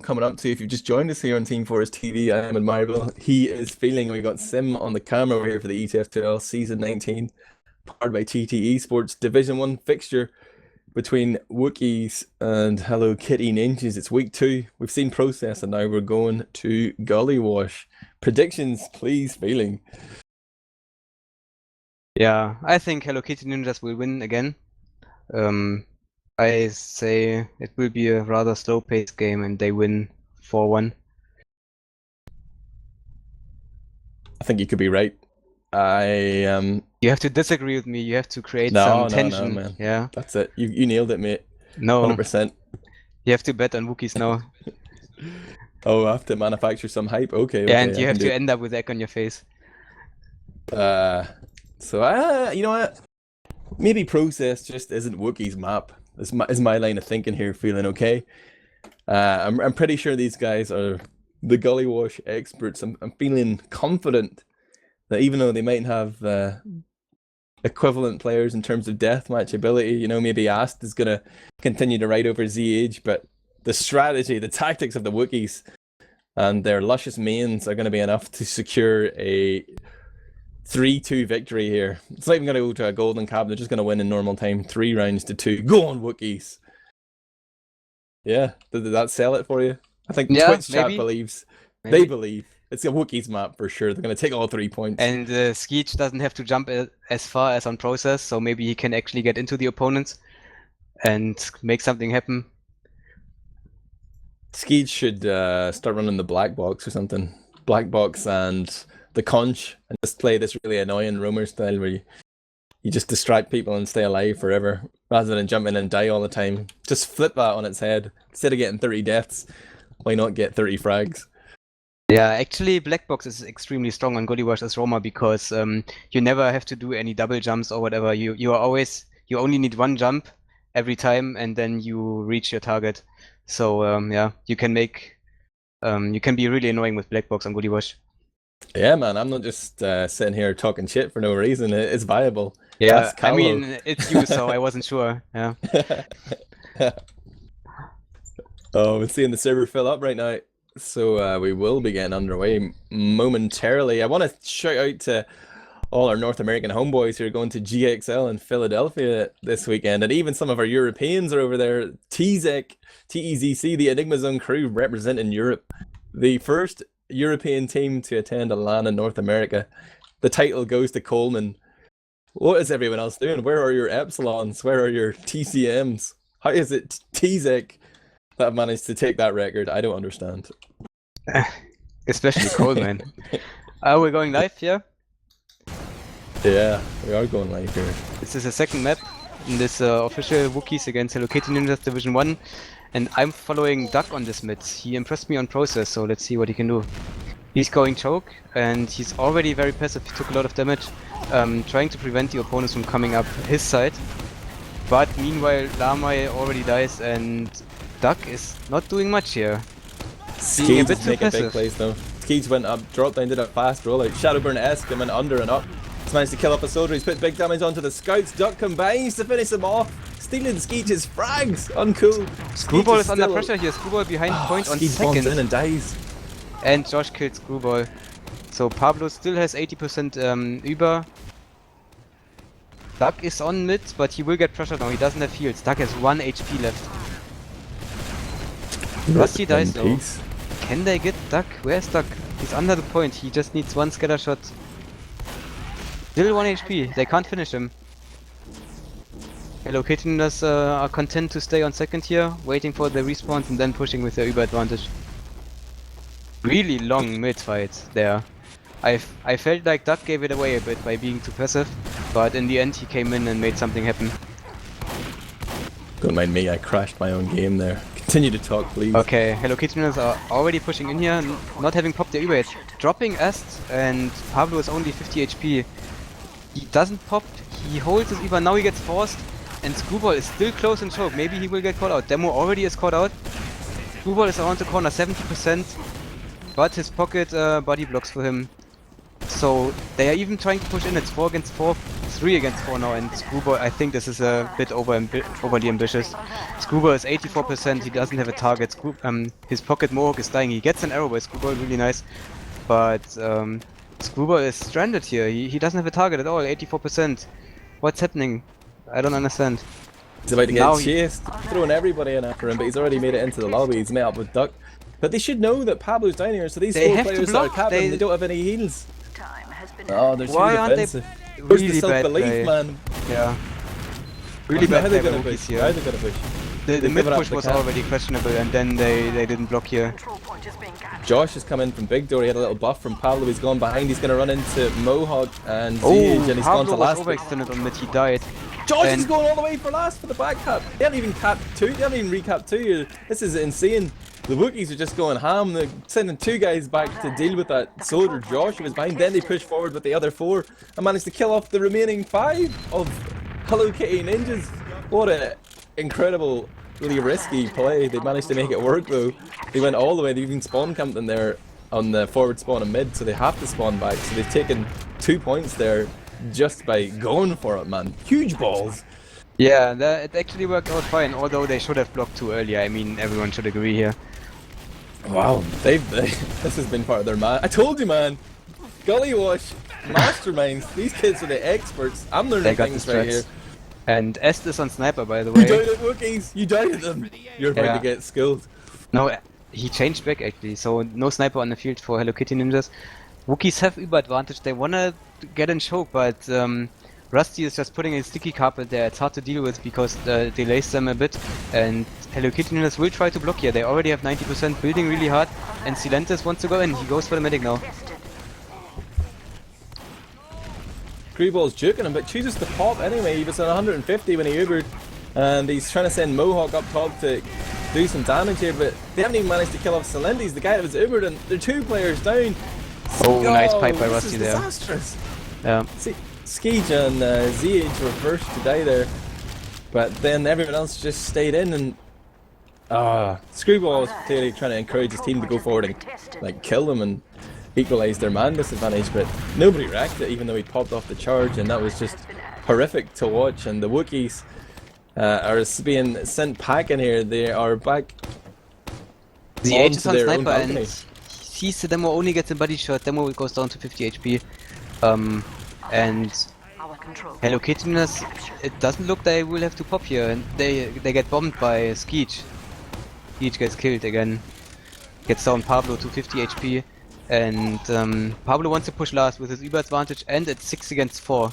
coming up to. If you've just joined us here on Team Fortress TV, I am Admirable. He is feeling. We got Sim on the camera over here for the ETF2L Season 19, powered by TT Esports Division 1 fixture between Wookies and Hello Kitty Ninjas. It's week 2. We've seen process and now we're going to Gully Wash. Predictions, please, feeling. Yeah, I think Hello Kitty Ninjas will win again. I say it will be a rather slow-paced game and they win 4-1. I think you could be right. You have to disagree with me. You have to create some tension. No, man. Yeah. That's it. You nailed it, mate. No. 100%. You have to bet on Wookies now. Oh, I have to manufacture some hype. Okay. Yeah, and you have to end up with egg on your face. So you know what? Maybe process just isn't Wookie's map. Is my line of thinking here. Feeling okay. I'm pretty sure these guys are the Gully Wash experts. I'm feeling confident that even though they might have equivalent players in terms of deathmatch ability, you know, maybe Ast is gonna continue to ride over ZH, but the strategy, the tactics of the Wookies and their luscious mains are going to be enough to secure a 3-2 victory here. It's not even going to go to a golden cap. They're just going to win in normal time, 3 rounds to 2. Go on, Wookies. Yeah, did that sell it for you? I think Twitch chat believes. Maybe. They believe. It's a Wookies map for sure. They're going to take all 3 points. And Skeech doesn't have to jump as far as on process, so maybe he can actually get into the opponents and make something happen. Skeech should start running the black box or something. Black box and the conch, and just play this really annoying roamer style where you just distract people and stay alive forever rather than jump in and die all the time. Just flip that on its head. Instead of getting 30 deaths, why not get 30 frags? Yeah, actually black box is extremely strong on Gully Wash as roamer because you never have to do any double jumps or whatever. You only need 1 jump every time and then you reach your target. So yeah, you can be really annoying with black box on Gully Wash. Yeah, man, I'm not just sitting here talking shit for no reason. It's viable. Yeah, I mean, it's you, so I wasn't sure. Yeah. Oh, we're seeing the server fill up right now. So we will be getting underway momentarily. I want to shout out to all our North American homeboys who are going to GXL in Philadelphia this weekend, and even some of our Europeans are over there. TZC, the Enigma Zone crew representing Europe. The first European team to attend a LAN in North America. The title goes to Coleman. What is everyone else doing? Where are your Epsilons? Where are your TCMs? How is it TZC that have managed to take that record? I don't understand. Especially Coleman. Are we going live here? Yeah, we are going live here. This is the second map in this official Wookies against Hello Kitty Ninjas Division 1. And I'm following Duck on this mid. He impressed me on process, so let's see what he can do. He's going choke, and he's already very passive. He took a lot of damage, trying to prevent the opponents from coming up his side. But meanwhile, Lamai already dies, and Duck is not doing much here. Skeech is making big plays though. Skeech went up, dropped down, did a fast rollout. Shadowburn-esque and went under and up. He's managed to kill off a soldier. He's put big damage onto the scouts. Duck combines to finish him off. Stealing Skeech's frags! Uncool! Screwball is under pressure here. Screwball behind point on second. In and dies. And Josh killed Screwball. So Pablo still has 80% über. Duck is on mid, but he will get pressured now. He doesn't have heals. Duck has 1 HP left. Rusty dies though. Can they get Duck? Where's Duck? He's under the point. He just needs 1 scatter shot. Still 1 HP. They can't finish him. Hello Kitty Ninjas are content to stay on second here, waiting for the respawns and then pushing with their Uber advantage. Really long mid fight there. I felt like Duck gave it away a bit by being too passive, but in the end he came in and made something happen. Don't mind me, I crashed my own game there. Continue to talk, please. Okay, Hello Kitty Ninjas are already pushing in here, not having popped their Uber yet. Dropping Est, and Pablo is only 50 HP. He doesn't pop, he holds his Uber, now he gets forced. And Screwball is still close and choke. Maybe he will get caught out. Demo already is caught out. Screwball is around the corner, 70%. But his pocket body blocks for him. So they are even trying to push in. It's 4 against 4. 3 against 4 now, and Screwball, I think this is a bit overly ambitious. Screwball is 84%, he doesn't have a target. His pocket Mohawk is dying, he gets an arrow by Screwball, really nice. But Screwball is stranded here, he doesn't have a target at all, 84%. What's happening? I don't understand. He's about to get chased, throwing everybody in after him, but he's already made it into the lobby, he's met up with Duck. But they should know that Pablo's down here, so these 4 players that are capping, they don't have any heals. Oh, they're too defensive. Where's the self-belief, man? Yeah. Really bad play by Wookies here. How are they gonna push? The mid push was already questionable, and then they didn't block here. Josh has come in from Big Door, he had a little buff from Pablo, he's gone behind, he's gonna run into Mohawk and Siege, and he's gone to last. Pablo was overextended on mid, he died. Josh is going all the way for last for the back cap. They haven't even capped 2, they haven't even recapped 2. This is insane. The Wookies are just going ham, they're sending 2 guys back to deal with that soldier Josh who was behind, then they push forward with the other 4 and managed to kill off the remaining 5 of Hello Kitty Ninjas. What an incredible, really risky play. They managed to make it work though. They went all the way, they even spawn camped in there on the forward spawn and mid, so they have to spawn back, so they've taken 2 points there just by going for it, man. Huge balls. Yeah, it actually worked out fine, although they should have blocked too early. I mean, everyone should agree here. Wow, this has been part of their I told you, man. Gullywash masterminds. These kids are the experts. I'm learning things right here. And Est is on sniper, by the way. You died at Wookies. You died at them. You're about to get skilled. No, he changed back actually. So no sniper on the field for Hello Kitty Ninjas. Wookies have Uber advantage. They wanna get in choke, but Rusty is just putting a sticky carpet there. It's hard to deal with because it delays them a bit. And Hello Kitty Ninjas will try to block here. They already have 90%, building really hard. And Silentis wants to go in. He goes for the medic now. Screwball's juking him, but chooses to pop anyway. He was on 150 when he Ubered. And he's trying to send Mohawk up top to do some damage here, but they haven't even managed to kill off Silentis, the guy that was Ubered, and they're 2 players down. Oh, nice pipe by Rusty there. Disastrous. Yeah. See, Skeege and ZH were first to die there, but then everyone else just stayed in, and Screwball was clearly trying to encourage his team to go forward and like kill them and equalise their man disadvantage, but nobody wrecked it even though he popped off the charge, and that was just horrific to watch. And the Wookies are being sent packing here. They are back. The H is on sniper and he sees the demo only gets a body shot. Demo goes down to 50 HP. And Hello Kitty Ninjas, it doesn't look they will have to pop here, and they get bombed by Skeege. Skeege gets killed again. Gets down Pablo to 50 HP, and Pablo wants to push last with his Uber advantage, and it's 6 against 4.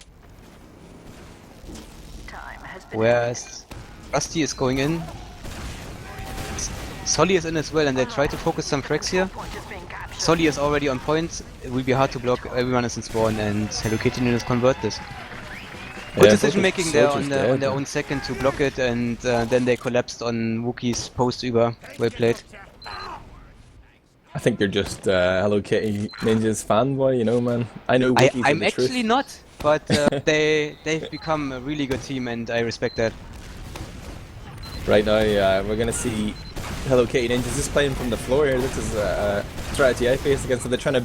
Whereas Rusty is going in. Solly is in as well, and they try to focus some frags here. Solly is already on point, it will be hard to block, everyone is in spawn, and Hello Kitty Ninjas convert this. Good decision making there on their own second to block it, and then they collapsed on Wookiees post-Uber. Well played. I think you're just Hello Kitty Ninjas fanboy, you know, man. I know Wookies I'm actually not, but they've become a really good team, and I respect that. Right now, we're gonna see Hello Kitty Ninjas just playing from the floor here. This is a strategy I face against them. They're trying to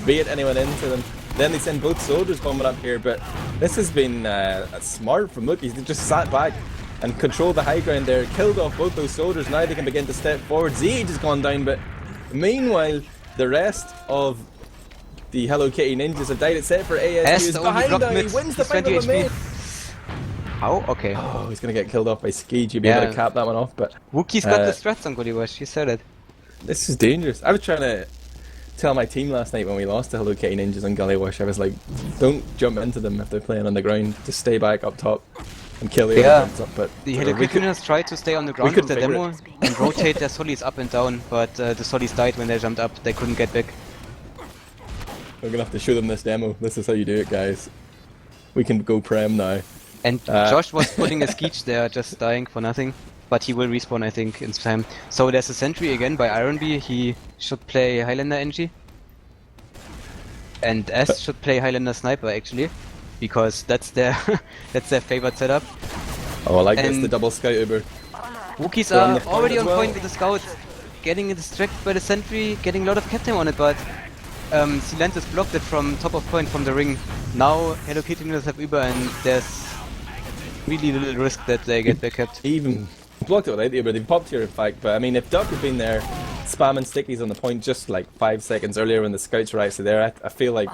bait anyone into them. Then they send both soldiers bombing up here, but this has been smart from Wookies. They just sat back and controlled the high ground there, killed off both those soldiers. Now they can begin to step forward. ZH has gone down, but meanwhile, the rest of the Hello Kitty Ninjas have died except for AS, who's behind now. He wins the fight with a mate. How? Okay. Oh, he's gonna get killed off by Skeege. You'll be able to cap that one off, but Wookiees got the strats on Gullywash, you said it. This is dangerous. I was trying to tell my team last night when we lost to Hello Kitty Ninjas on Gullywash. I was like, don't jump into them if they're playing on the ground. Just stay back up top and kill the other jumps up. But the Hello Kitty Ninjas tried to stay on the ground with the demo and rotate their solis up and down, but the solis died when they jumped up. They couldn't get back. We're gonna have to show them this demo. This is how you do it, guys. We can go prem now. And Josh was putting a Skeege there, just dying for nothing. But he will respawn, I think, in time. So there's a sentry again by Ironbee. He should play Highlander NG. And S should play Highlander Sniper, actually. Because that's their that's their favorite setup. Oh, I like this, the double scout Uber. Wookies are already on point with the scouts. Getting distracted by the sentry, getting a lot of cap time on it, but Silentis blocked it from top of point from the ring. Now Hello Kitty Noodles have Uber and there's really little risk that they get back kept. Even blocked it without the Uber, they popped here in fact, but I mean if Duck had been there spamming stickies on the point just like 5 seconds earlier when the scouts were actually there, I feel like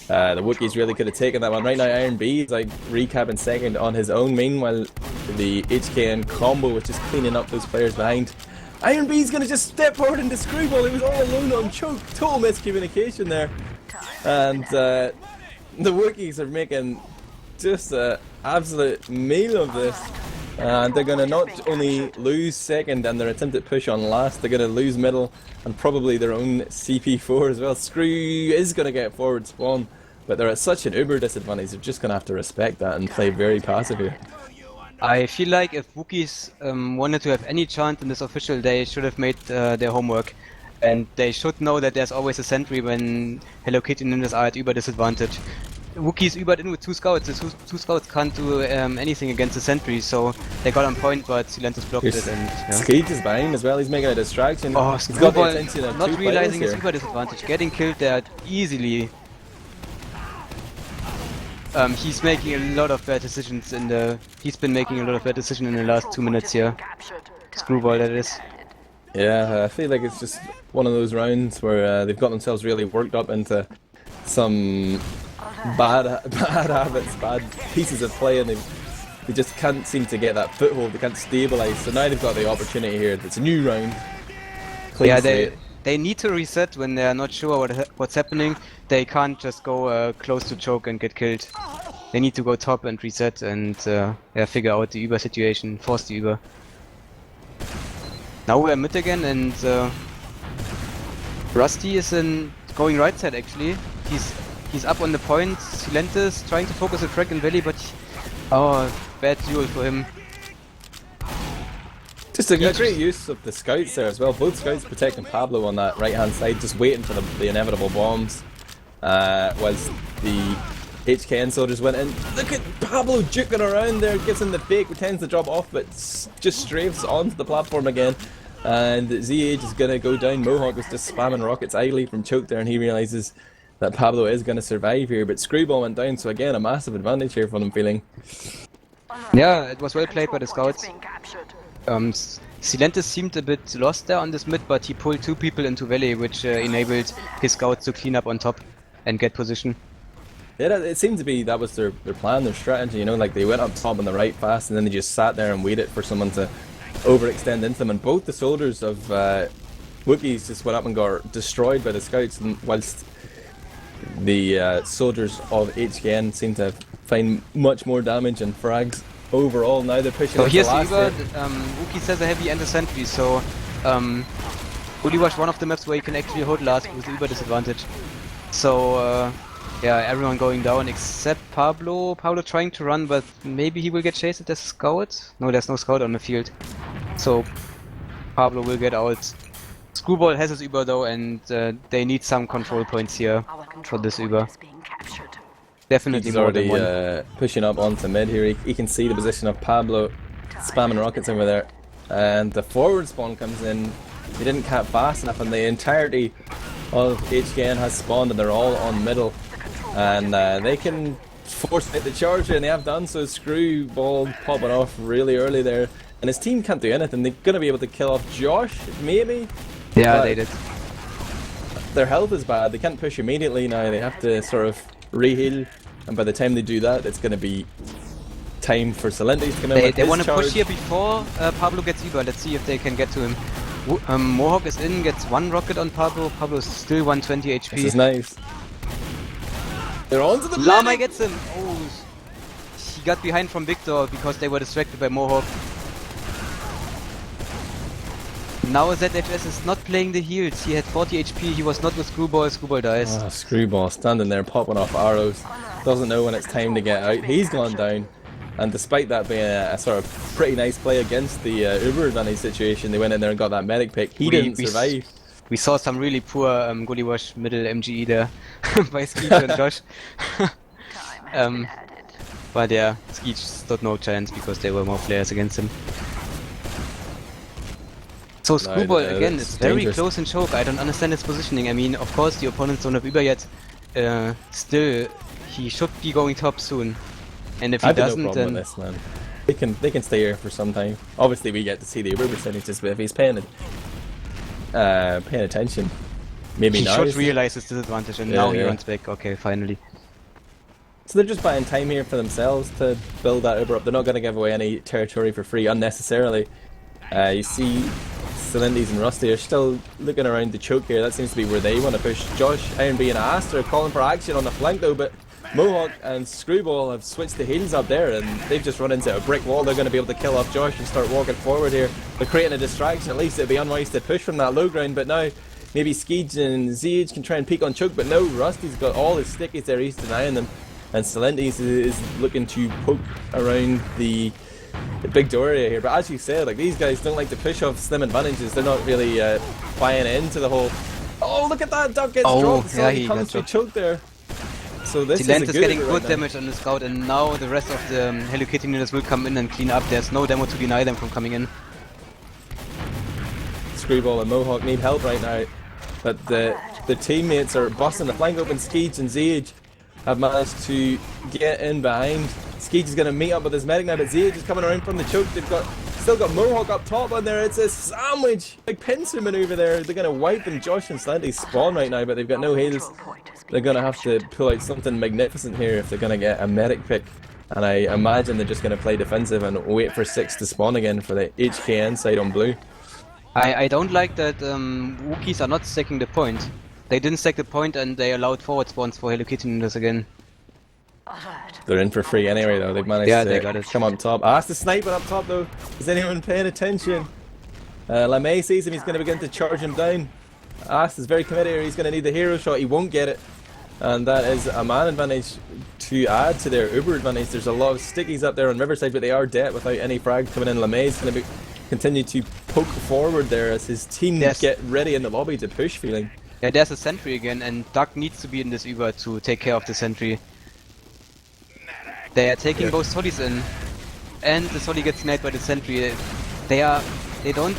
the Wookies really could have taken that one. Right now Iron B is like recapping second on his own, meanwhile the HKN combo was just cleaning up those players behind. Iron B's gonna just step forward into Screwball, he was all alone on choke, total miscommunication there. And the Wookies are making just an absolute meal of this. And they're gonna not only lose second and their attempt at push on last, they're gonna lose middle and probably their own CP4 as well. Screw is gonna get forward spawn, but they're at such an uber disadvantage, they're just gonna have to respect that and play very passive here. I feel like if Wookies wanted to have any chance in this official, they should have made their homework. And they should know that there's always a sentry when Hello Kitty Ninjas are at Uber disadvantage. Wookies Ubered in with 2 scouts, the 2 scouts can't do anything against the sentry, so they got on point, but Silentis blocked it and... Yeah. Skeet is behind as well, he's making a distraction. Oh, he's got the Screwball attention of not 2 realizing his here. Uber disadvantage, getting killed there easily. He's making a lot of bad decisions in the... He's been making a lot of bad decisions in the last 2 minutes here. Screwball, that is. Yeah, I feel like it's just one of those rounds where they've got themselves really worked up into some bad habits, bad pieces of play, and they just can't seem to get that foothold, they can't stabilise. So now they've got the opportunity here, it's a new round. Clean Yeah, slate. they need to reset when they are not sure what's happening. They can't just go close to choke and get killed. They need to go top and reset and yeah, figure out the Uber situation, force the Uber. Now we're mid again and Rusty is going right side actually. He's up on the point. Silentis trying to focus the track in Valley, but oh, bad duel for him. Just a great use of the scouts there as well. Both scouts protecting Pablo on that right hand side, just waiting for the inevitable bombs. Whilst the HKN soldiers went in. Look at Pablo juking around there, gets in the fake, pretends to drop off, but just strafes onto the platform again. And ZH is gonna go down. Mohawk was just spamming rockets idly from choke there, and he realizes that Pablo is gonna survive here. But Screwball went down, so again a massive advantage here for them feeling. Yeah, it was well played by the scouts. Silentis seemed a bit lost there on this mid, but he pulled 2 people into Valley, which enabled his scouts to clean up on top and get position. Yeah, it seemed to be that was their plan, their strategy, you know, like they went up top on the right fast and then they just sat there and waited for someone to overextend into them, and both the soldiers of Wookies just went up and got destroyed by the scouts, and whilst the soldiers of HKN seem to find much more damage and frags overall. Now they're pushing. So up here's the last Uber, hit. Wookies has a heavy and a sentry, so Bully was one of the maps where you can actually hold last with Uber disadvantage. So yeah, everyone going down except Pablo. Pablo trying to run, but maybe he will get chased at the scout. No, there's no scout on the field. So Pablo will get out. Screwball has his Uber though, and they need some control points here for this Uber. Definitely He's more than already one. pushing up onto mid here. He can see the position of Pablo spamming rockets over there, and the forward spawn comes in. He didn't cap fast enough, and the entirety of HKN has spawned, and they're all on middle, and they can force hit the charger, and they have done so. Screwball popping off really early there, and his team can't do anything. They're gonna be able to kill off Josh, maybe. Yeah, but they did. their health is bad. They can't push immediately now. They have to sort of re-heal, and by the time they do that, it's going to be time for Silentis to come in with They his want to charge. push here before Pablo gets Uber. Let's see if they can get to him. Mohawk is in, gets 1 rocket on Pablo. Pablo is still 120 HP. This is nice. They're onto the Lama medic! gets him! Oh, he got behind from Victor because they were distracted by Mohawk. Now ZHS is not playing the heals. He had 40 HP, he was not with Screwball. Screwball dies. Ah, Screwball standing there popping off arrows. Doesn't know when it's time to get out. He's gone down. And despite that being a sort of pretty nice play against the Uber advantage situation, they went in there and got that medic pick. He didn't survive. We saw some really poor goalie wash middle MGE there by Skeech and Josh. But yeah, Skeech stood no chance because there were more players against him. So Screwball again it's is very dangerous. close in choke. I don't understand his positioning. I mean, of course the opponents don't have Uber yet. Still, he should be going top soon. And if he I've got no doesn't, problem then with this, man. They can stay here for some time. Obviously, we get to see the Uber percentages, but if he's paying attention, maybe he now. should realize his disadvantage, and now he runs back. Okay, finally. So they're just buying time here for themselves to build that Uber up. They're not going to give away any territory for free unnecessarily. You see Celindes and Rusty are still looking around the choke here. That seems to be where they want to push. Josh, Ironb and Aster are calling for action on the flank though, but Mohawk and Screwball have switched the heels up there and they've just run into a brick wall. They're going to be able to kill off Josh and start walking forward here. They're creating a distraction. At least it'd be unwise to push from that low ground, but now maybe Skeej and Zeej can try and peek on choke, but no, Rusty's got all his stickies there, he's denying them. And Celindes is looking to poke around the big door area here. But as you said, like, these guys don't like to push off slim advantages. They're not really buying into the whole... Oh, look at that! Duck gets dropped, so he comes through choke there. So this Silent is getting right good now. damage on the scout, and now the rest of the Hello Kitty units will come in and clean up. There's no demo to deny them from coming in. Screwball and Mohawk need help right now. But the teammates are busting the flank open. Skeej and Zeej have managed to get in behind. Skeej is going to meet up with his medic now, but Zeej is coming around from the choke. They've still got Mohawk up top on there. It's a sandwich. Big pincer maneuver there. They're going to wipe them. Josh and Slenty spawn right now, but they've got no heals. They're going to have to pull out something magnificent here if they're going to get a medic pick. And I imagine they're just going to play defensive and wait for 6 to spawn again for the HKN side on blue. I don't like that Wookies are not stacking the point. They didn't stack the point and they allowed forward spawns for Hello Kitty units again. They're in for free anyway though. They've managed they to got it. come up top. That's the sniper up top though. Is anyone paying attention? LeMay sees him, he's going to begin to charge him down. Ast is very committed here, he's going to need the hero shot, he won't get it. And that is a man advantage to add to their Uber advantage. There's a lot of stickies up there on Riverside, but they are dead without any frag coming in. LeMay is going to continue to poke forward there as his team get ready in the lobby to push, feeling. Yeah, there's a sentry again, and Duck needs to be in this Uber to take care of the sentry. They are taking both Solis in, and the Soli gets sniped by the sentry. They don't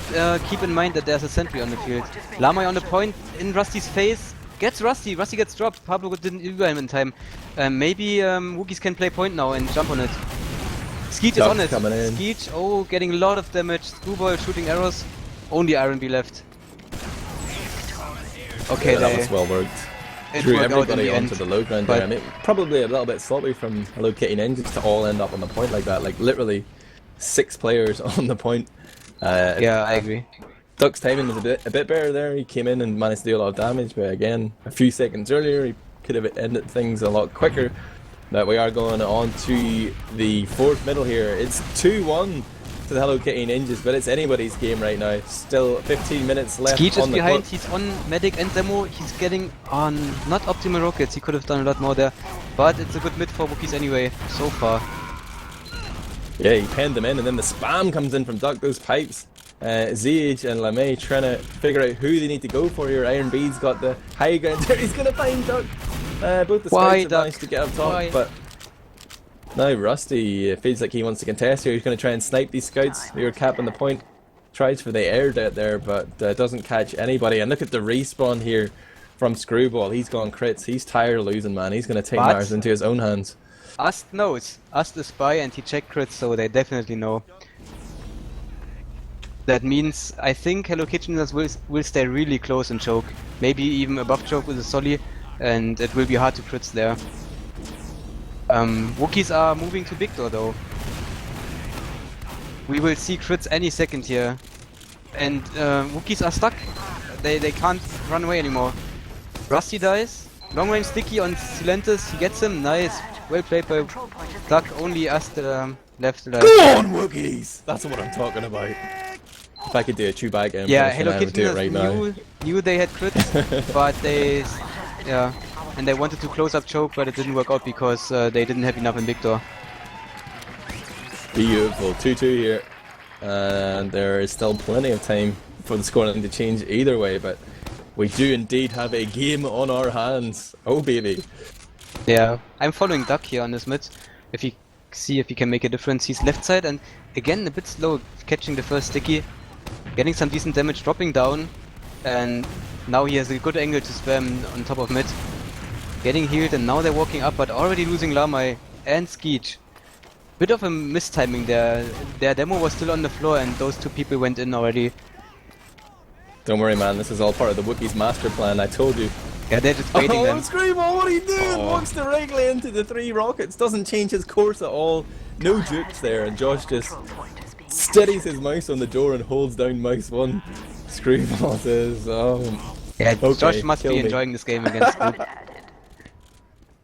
keep in mind that there's a sentry on the field. Lamai on the point in Rusty's face. Gets Rusty. Rusty gets dropped. Pablo didn't Uber him in time. Maybe Wookies can play point now and jump on it. Skeej is on it. Skeej, getting a lot of damage. Screwball shooting arrows. Only Ironb left. Okay, that was well worked. Drew everybody onto the low ground there. I mean, probably a little bit sloppy from Hello Kitty Ninjas to all end up on the point like that. Like literally 6 players on the point. Yeah, I agree. Duck's timing was a bit better there. He came in and managed to do a lot of damage, but again, a few seconds earlier, he could have ended things a lot quicker. But we are going on to the 4th middle here. It's 2-1 to the Hello Kitty Ninjas, but it's anybody's game right now. Still 15 minutes left. Skeej is behind, clock. he's on medic and demo, he's getting on not optimal rockets, he could have done a lot more there, but it's a good mid for Wookies anyway, so far. Yeah, he penned them in, and then the spam comes in from Duck, those pipes. Zeej and LeMay trying to figure out who they need to go for here. Ironb's got the high ground there, he's gonna find Duck. Both the scouts have managed to get up top, but now Rusty feels like he wants to contest here. He's going to try and snipe these scouts. They were capping the point. Tries for the air out there, but doesn't catch anybody. And look at the respawn here from Screwball. He's gone crits. He's tired of losing, man. He's going to take matters into his own hands. Ast knows. Ast is spy and he checked crits, so they definitely know. That means I think Hello Kitcheners will stay really close in choke. Maybe even above choke with a Soli, and it will be hard to crits there. Wookies are moving to Big Door though. We will see crits any second here. And Wookies are stuck. They can't run away anymore. Rusty dies. Long range sticky on Silentis. He gets him. Nice. Well played by Duck. Only us left alive. Go on, Wookies! That's what I'm talking about. If I could do a Chewbacca impression, yeah, Hello I would do it right now. Knew they had crits, but they... Yeah. And they wanted to close up choke, but it didn't work out because they didn't have enough in Big Door. Beautiful. 2-2 here. And there is still plenty of time for the scoreline to change either way, but we do indeed have a game on our hands. Oh baby. Yeah, I'm following Duck here on this mid. See if he can make a difference. He's left side and again a bit slow catching the first sticky. Getting some decent damage, dropping down, and now he has a good angle to spam on top of mid. Getting healed, and now they're walking up, but already losing Lamai and Skeech. Bit of a mistiming there. Their demo was still on the floor, and those two people went in already. Don't worry, man. This is all part of the Wookiees master plan. I told you. Yeah, they're just baiting them. Screamo, what are you doing? Walks directly into the 3 rockets. Doesn't change his course at all. No jukes there, and Josh just steadies his mouse on the door and holds down mouse 1. Screamo says, yeah, okay, Josh must be enjoying this game against Scoop.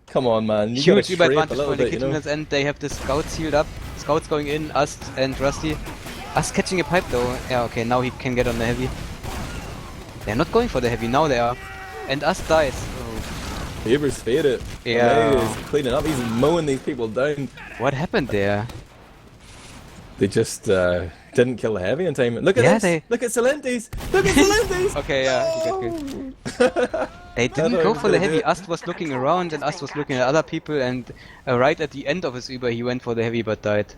Come on, man. You Huge gotta advantage scrape a for the little bit, you know? Kitteners, and they have the scouts healed up. Scouts going in, Ust and Rusty. Ust catching a pipe though. Yeah, okay, now he can get on the heavy. They're not going for the heavy, now they are. And Ust dies. Oh. Faber's faded. Yeah. Now he's cleaning up. He's mowing these people down. What happened there? They just didn't kill the heavy in time. Look at this! Look at Celentes! Look at Celentes! Okay, yeah, he got killed. They didn't go for the heavy. Ust was looking around, and Ust was looking at other people, and right at the end of his Uber he went for the heavy but died.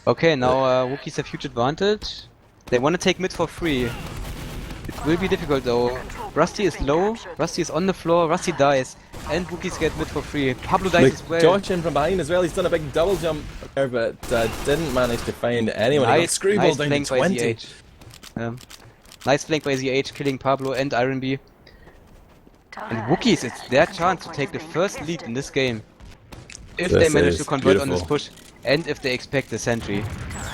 Okay, now Wookies have huge advantage. They want to take mid for free. It will be difficult though. Rusty is low, Rusty is on the floor, Rusty dies, and Wookies get mid for free. Pablo dies as well. Josh in from behind as well. He's done a big double jump there, but didn't manage to find anyone. Nice flank flank by ZH. Nice flank by ZH, killing Pablo and Iron B. And Wookies, it's their chance to take the first lead in this game. If they manage to convert on this push, and if they expect the sentry.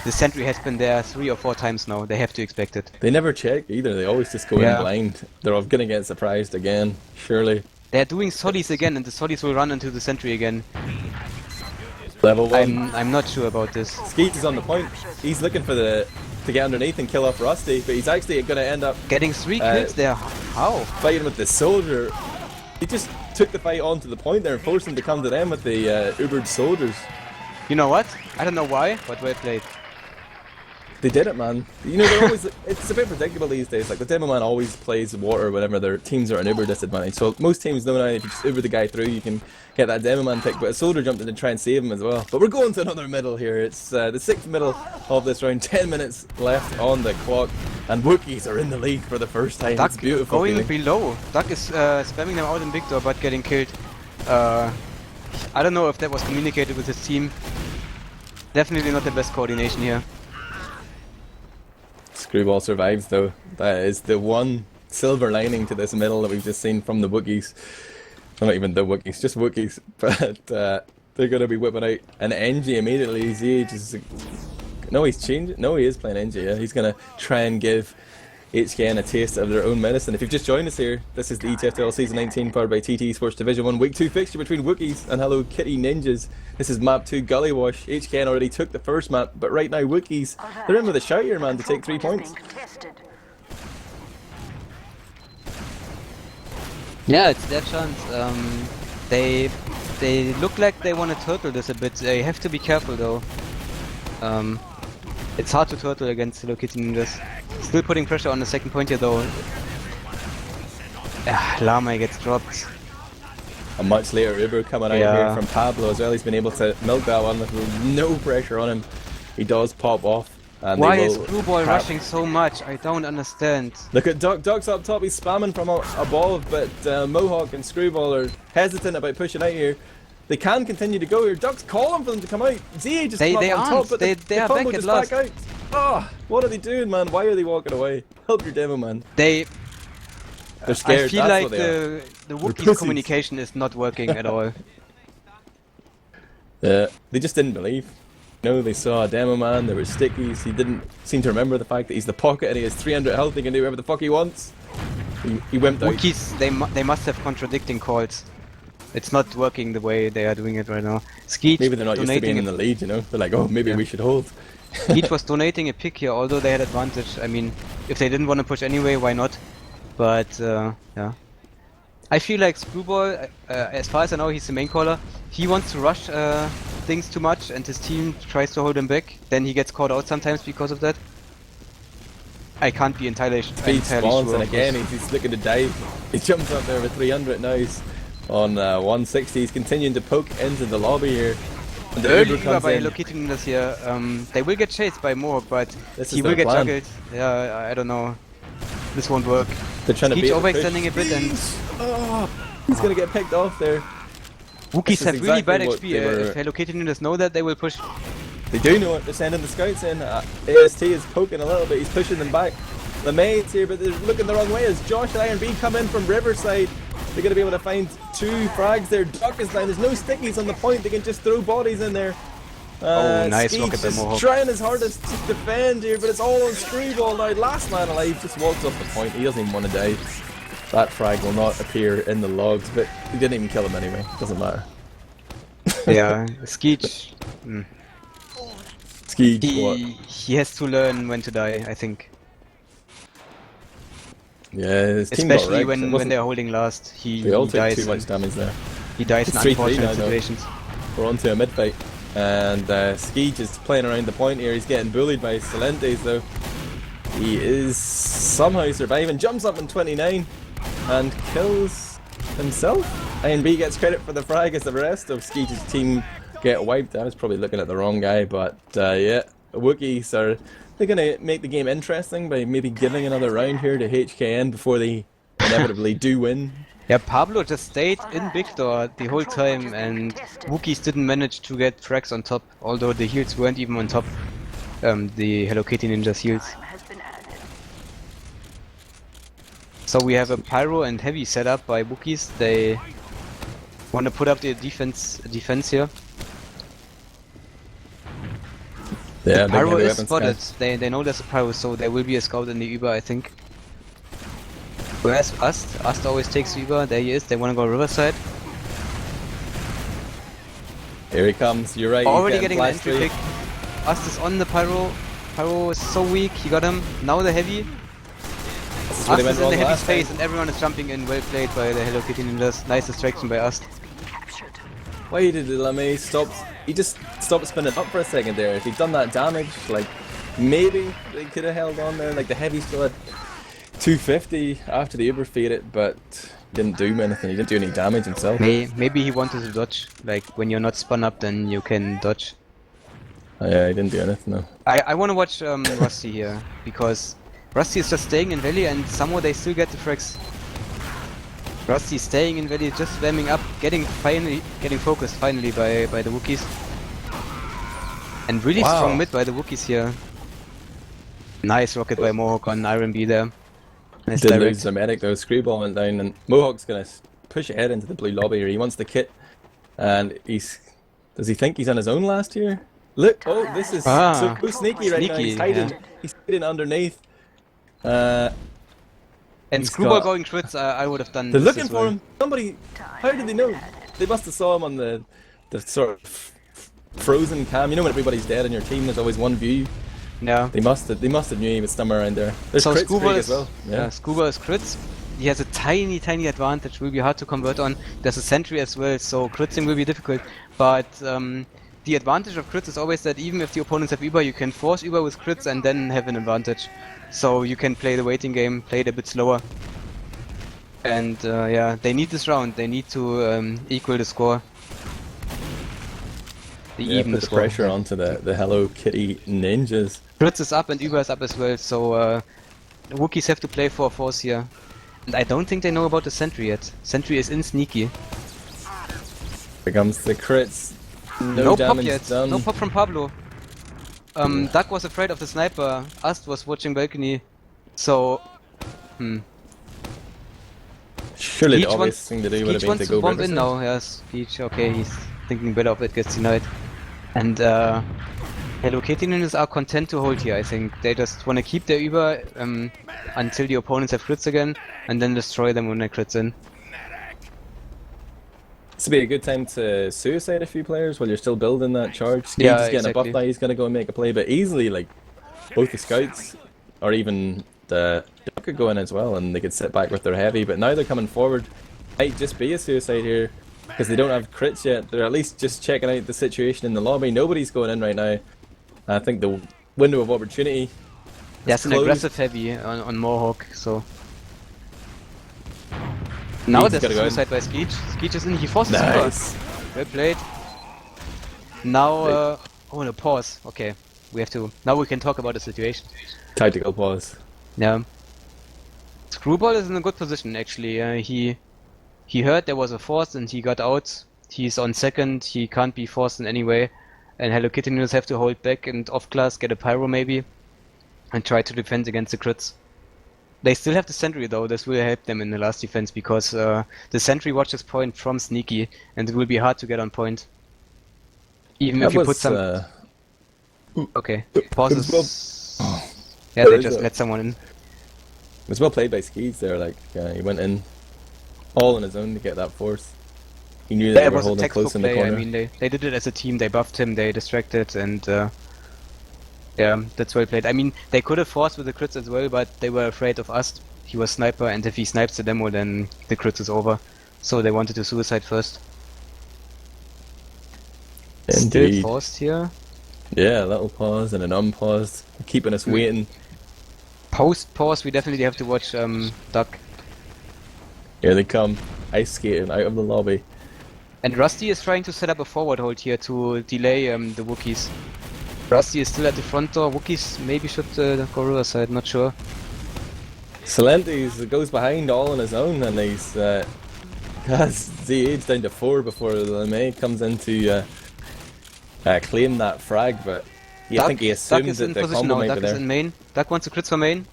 The sentry has been there 3 or 4 times now, they have to expect it. They never check either, they always just go in blind. They're all gonna get surprised again, surely. They're doing solis again, and the solis will run into the sentry again. Level 1. I'm not sure about this. Skeet is on the point. He's looking for to get underneath and kill off Rusty, but he's actually gonna end up getting 3 kills there. How? Fighting with the soldier. He just took the fight onto the point there and forced him to come to them with the Ubered soldiers. You know what? I don't know why, but well played. They did it, man. You know, they're always, it's a bit predictable these days. Like, the demo man always plays water whenever their teams are an Uber disadvantage. So most teams know now if you just Uber the guy through, you can get that demo man pick. But a soldier jumped in to try and save him as well. But we're going to another middle here. It's the 6th middle of this round. 10 minutes left on the clock. And Wookies are in the lead for the first time. Duck it's beautiful going feeling. below. Duck is spamming them out in Victor, but getting killed. I don't know if that was communicated with his team. Definitely not the best coordination here. Screwball survives though. That is the one silver lining to this middle that we've just seen from the Wookies. Not even the Wookies, just Wookies. But they're going to be whipping out an NG immediately. ZH is... No, he's changed. No, he is playing NG, yeah. He's going to try and give HKN a taste of their own medicine. If you've just joined us here, this is the ETF2L Season 19 powered by TT Sports Division 1 Week 2 fixture between Wookies and Hello Kitty Ninjas. This is map 2 Gully Wash. HKN already took the first map, but right now Wookies, they're in with a shout here, man, to take 3 points. Yeah, it's their chance. They look like they want to turtle this a bit. They have to be careful though. It's hard to turtle against Hello Kitty Ninjas. Still putting pressure on the second point here though. Lamai gets dropped. A much later Uber coming out here from Pablo as well. He's been able to milk that one with no pressure on him. He does pop off. And why is Screwball rushing so much? I don't understand. Look at Duck. Duck's up top. He's spamming from above, but Mohawk and Screwball are hesitant about pushing out here. They can continue to go here. Duck's calling for them to come out. ZA just come up on top, but the combo just back out. Oh, what are they doing, man? Why are they walking away? Help your demo, man. They're scared. I feel like the Wookies communication is not working at all. Yeah, they just didn't believe. No, they saw a demo man, there were stickies, he didn't seem to remember the fact that he's the pocket and he has 300 health, he can do whatever the fuck he wants. He wimped out. Wookies, they must have contradicting calls. It's not working the way they are doing it right now. Skeet maybe they're not used to being in the lead, you know? They're like, oh, maybe we should hold. Skeet was donating a pick here, although they had advantage. I mean, if they didn't want to push anyway, why not? But, yeah. I feel like Screwball, as far as I know, he's the main caller. He wants to rush things too much and his team tries to hold him back. Then he gets caught out sometimes because of that. I can't be entirely spawns sure. And again, he's looking to dive. He jumps up there with 300 now. He's on 160. He's continuing to poke into the lobby here. And the Early Uber Uber comes by in. locating this here. They will get chased by Mohawk, but This he is will their get plan. juggled. Yeah, I don't know. This won't work. They're trying to Skeech beat the overextending a push. bit and Oh, he's gonna get picked off there. Wookies This is have really exactly bad what HP. they were- If locating units know that, they will push. They do know it. They're sending the scouts in. AST is poking a little bit. He's pushing them back. The maids here, but they're looking the wrong way as Josh and Iron B come in from Riverside. They're going to be able to find 2 frags there. Duck is down. There's no stickies on the point. They can just throw bodies in there. Oh, nice Skeech rocket by is Mohawk. trying his hardest to defend here, but it's all on Screwball now. Last man alive just walks off the point. He doesn't even want to die. That frag will not appear in the logs, but he didn't even kill him anyway. Doesn't matter. Yeah, Skeech. Skeech, what? He has to learn when to die, I think. Yeah, his team got Especially wrecked. It when wasn't- they're holding last. He They all took dies. too much damage there. He dies in It's 3-3 unfortunate now, though. situations. We're on to a mid fight. And Skeech is playing around the point here. He's getting bullied by Silentes though. He is somehow surviving. Jumps up in 29 and kills himself. Iron B gets credit for the frag as the rest of Skeech's team get wiped. I was probably looking at the wrong guy, but yeah. Wookies are they're gonna make the game interesting by maybe giving another round here to HKN before they inevitably do win. Yeah, Pablo just stayed in Big Door the whole time and Wookies didn't manage to get frags on top, although the heals weren't even on top. The Hello Kitty Ninja's heals. So we have a Pyro and Heavy setup by Wookies. They want to put up the defense here. Yeah, The Pyro is spotted. They know there's a Pyro, so there will be a scout in the Uber, I think. Where's Ast? Ast always takes Uber. There he is. They want to go Riverside. Here he comes. You're right. Already he's getting an blast entry free. pick. Ast is on the Pyro. Pyro is so weak. He got him. Now the Heavy. This is where Ast they went is in wrong the Heavy last space time. and everyone is jumping in. Well played by the Hello Kitty Ninjas. Nice distraction by Ast. Why did LeMay stop? He just stopped spinning up for a second there. If he'd done that damage, like maybe they could have held on there. Like the Heavy still had 250 after the Uber faded, but didn't do anything. He didn't do any damage himself. Maybe he wanted to dodge. Like when you're not spun up, then you can dodge. Oh, yeah, he didn't do anything though. I want to watch Rusty here because Rusty is just staying in Valley and somehow they still get the frags. Rusty is staying in Valley, just spamming up, getting focused finally by the Wookies. And really Wow. strong mid by the Wookies here. Nice rocket by Mohawk on Iron B there. Nice Did direct. lose the medic though. Screwball went down, and Mohawk's gonna push ahead into the blue lobby here. He wants the kit, and does he think he's on his own last year? Look, oh, this is so sneaky right now. Sneaky, He's hiding. yeah. He's hiding underneath. And He's Screwball got- going crits, I would have done They're this looking as for well. him. Somebody. How did they know? They must have saw him on the sort of frozen cam. You know when everybody's dead on your team, there's always one view. Yeah. They must have knew he was somewhere around there. There's So crit Screwball streak is, as well. Yeah. Screwball is crits. He has a tiny advantage, will be hard to convert on. There's a sentry as well, so critzing will be difficult. But the advantage of crits is always that even if the opponents have Uber, you can force Uber with crits and then have an advantage. So you can play the waiting game, play it a bit slower. And yeah, they need this round. They need to equal the score. Even Put the the score. pressure onto the Hello Kitty ninjas. Crits is up and Uber is up as well, so Wookies have to play for a force here. And I don't think they know about the sentry yet. Sentry is in sneaky. Here comes the crits. No pop damage yet. done. No pop from Pablo. Duck was afraid of the sniper. Ast was watching balcony. So, Surely the Skeech obvious wants- thing to do would have Skeech been wants to to go bomb in Riverside. now. Yes, Skeech. Okay, he's thinking better of it. Gets denied. And Hello Kitty Ninjas are content to hold here. I think they just want to keep their Uber until the opponents have crits again, and then destroy them when they crits in. This would be a good time to suicide a few players while you're still building that charge. Skeech Yeah, is getting a buff exactly. now, he's going to go and make a play, but easily, like, both the scouts or even the Duck could go in as well and they could sit back with their heavy, but now they're coming forward. Might just be a suicide here because they don't have crits yet. They're at least just checking out the situation in the lobby. Nobody's going in right now. I think the window of opportunity. There's an closed. aggressive heavy on Mohawk, so. Now Skeech there's a gotta go in. suicide by Skeech. Skeech is in, he forces Nice. Uber. Well played. Now, oh no, pause. Okay, we have to. Now we can talk about the situation. Tactical pause. Yeah. Screwball is in a good position actually. He heard there was a force and he got out. He's on second. He can't be forced in any way. And Hello Kitty Noodles have to hold back and off class, get a pyro maybe, and try to defend against the crits. They still have the sentry though. This will help them in the last defense because the sentry watches point from Sneaky, and it will be hard to get on point. Even if you put some. Okay, pauses. Yeah, they just let someone in. It was well played by Skeez there. Like he went in all on his own to get that force. He knew that they were holding close in the corner. I mean, they did it as a team. They buffed him. They distracted, and yeah, that's well played. I mean, they could have forced with the crits as well, but they were afraid of us. He was sniper, and if he snipes the demo, then the crits is over. So they wanted to suicide first. Indeed. Still paused here. Yeah, a little pause and an unpause, keeping us waiting. Post pause, we definitely have to watch Duck. Here they come, ice skating out of the lobby. And Rusty is trying to set up a forward hold here to delay the Wookies. Rusty is still at the front door. Wookies maybe should go riverside, not sure. Salentes goes behind all on his own, and he's has ZH down to 4 before LeMay comes in to claim that frag, but I think he assumed that the combo might be there. Duck is in main. Duck wants to crits for main.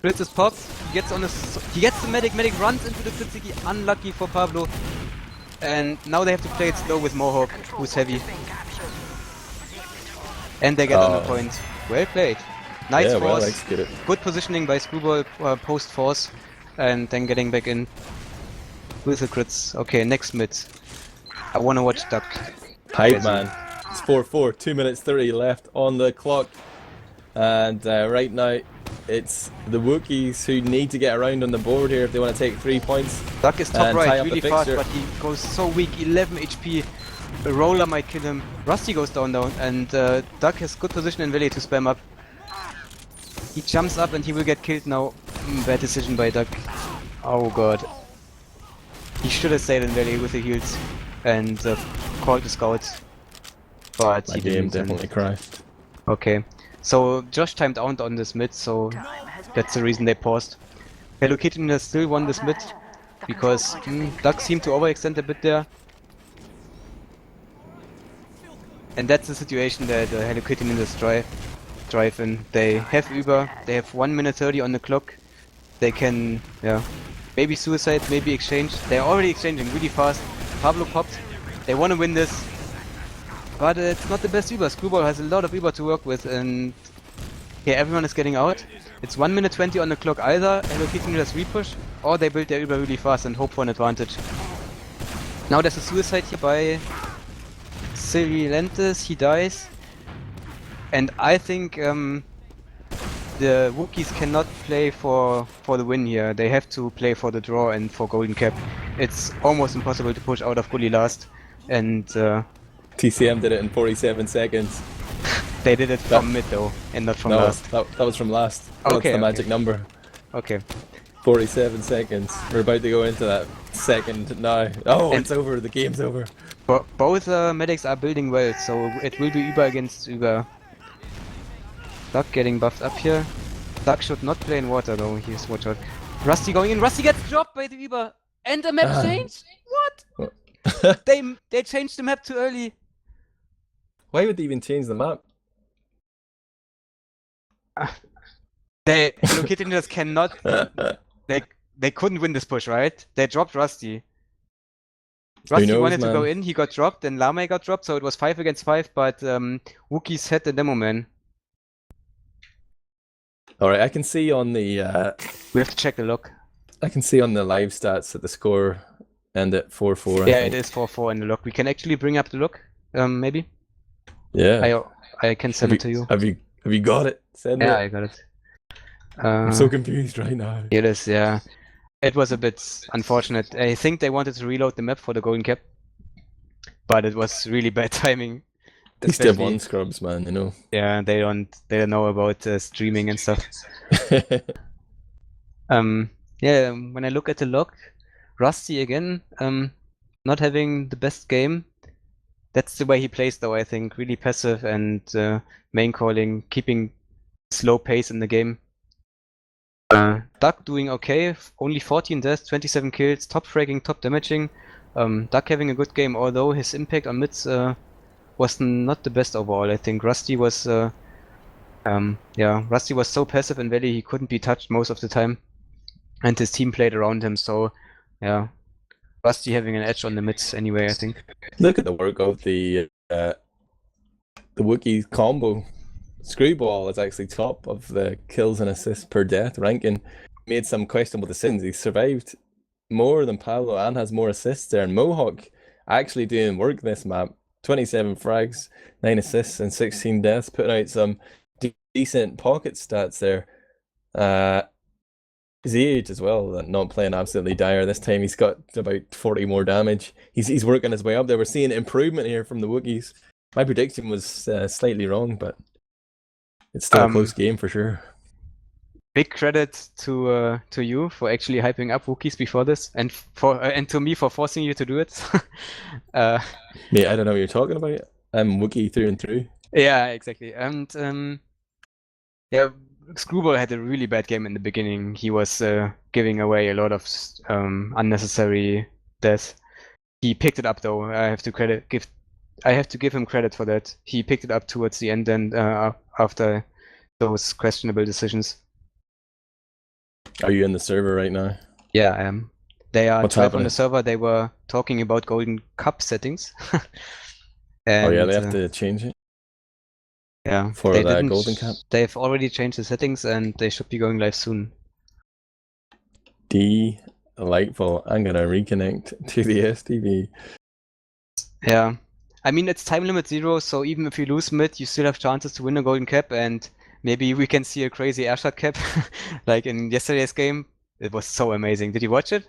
Crits is popped. He gets on he gets the medic. Medic runs into the Kritsuki. Unlucky for Pablo. And now they have to play it slow with Mohawk, who's heavy. And they get on the point. Well played. Nice force. Well executed. Good positioning by Screwball post force, and then getting back in with the crits. Okay, next mid. I wanna watch Duck. Hype man. It's 4-4, 2 minutes 30 left on the clock. And right now, it's the Wookies who need to get around on the board here if they want to take 3 points. Duck is top right, really fast, but he goes so weak, 11 HP. A roller might kill him. Rusty goes down, and Duck has good position in Valley to spam up. He jumps up and he will get killed now. Bad decision by Duck. Oh god. He should have stayed in Valley with the heals and called the scouts. But my game definitely crashed. Okay. So Josh timed out on this mid, so that's the reason they paused. Hello Kitty has still won this mid because Duck seemed to overextend a bit there. And that's the situation that Hello Kitty Ninjas drive in. They have Uber, they have 1 minute 30 on the clock. They can, yeah, maybe suicide, maybe exchange. They're already exchanging really fast. Pablo popped. They want to win this. But it's not the best Uber. Screwball has a lot of Uber to work with, and yeah, everyone is getting out. It's 1 minute 20 on the clock. Either Hello Kitty just repush, or they build their Uber really fast and hope for an advantage. Now there's a suicide here by Silvilentis. He dies, and I think the Wookies cannot play for the win here. They have to play for the draw and for golden cap. It's almost impossible to push out of Gully last, and TCM did it in 47 seconds. They did it from mid though, and not from last. That was from last. Okay, that's the magic number. Okay. 47 seconds. We're about to go into that second now. Oh, and it's over. The game's over. Both medics are building well, so it will be Uber against Uber. Duck getting buffed up here. Duck should not play in water though. He's watch out. Rusty going in. Rusty gets dropped by the Uber. And the map changed? What? They changed the map too early. Why would they even change the map? Hello Kitty Ninjas cannot. They couldn't win this push, right? They dropped Rusty. Rusty wanted to go in, he got dropped, and Lame got dropped, so it was 5 against 5, but Wookies had the demo man. Alright, I can see on the we have to check the log. I can see on the live stats that the score ended at 4-4. Yeah, it is 4-4 in the log. We can actually bring up the log, maybe. Yeah. I can send it to you. Have you got it? Send it. Yeah, I got it. I'm so confused right now. It is, yeah. It was a bit unfortunate. I think they wanted to reload the map for the golden cap, but it was really bad timing. These Step 1 scrubs, man, you know. Yeah, they don't know about streaming and stuff. Yeah, when I look at the log, Rusty again, not having the best game. That's the way he plays, though, I think. Really passive and main calling, keeping slow pace in the game. Duck doing okay, only 14 deaths, 27 kills, top fragging, top damaging. Duck having a good game, although his impact on mids was not the best overall. I think Rusty was, Rusty was so passive in Valley he couldn't be touched most of the time, and his team played around him. So, yeah, Rusty having an edge on the mids anyway. I think. Look at the work of the Wookies combo. Screwball is actually top of the kills and assists per death ranking. Made some questionable decisions. He survived more than Pablo and has more assists there. And Mohawk actually doing work this map. 27 frags, 9 assists, and 16 deaths, putting out some decent pocket stats there. ZH as well, not playing absolutely dire this time. He's got about 40 more damage. He's working his way up there. We're seeing improvement here from the Wookies. My prediction was slightly wrong, but it's still a close game for sure. Big credit to you for actually hyping up Wookies before this, and to me for forcing you to do it. Mate, I don't know what you're talking about. I'm Wookie through and through. Yeah, exactly. And yeah, Screwball had a really bad game in the beginning. He was giving away a lot of unnecessary deaths. He picked it up though. I have to give him credit for that. He picked it up towards the end and after those questionable decisions. Are you in the server right now? Yeah, I am. They are 12 on happening? the server. They were talking about Golden Cup settings. And, oh yeah, they have to change it. Yeah, for they the Golden Cup. They've already changed the settings and they should be going live soon. Delightful. I'm gonna reconnect to the STV. Yeah. I mean, it's time limit 0, so even if you lose mid, you still have chances to win a Golden Cap, and maybe we can see a crazy airshot cap like in yesterday's game. It was so amazing. Did you watch it?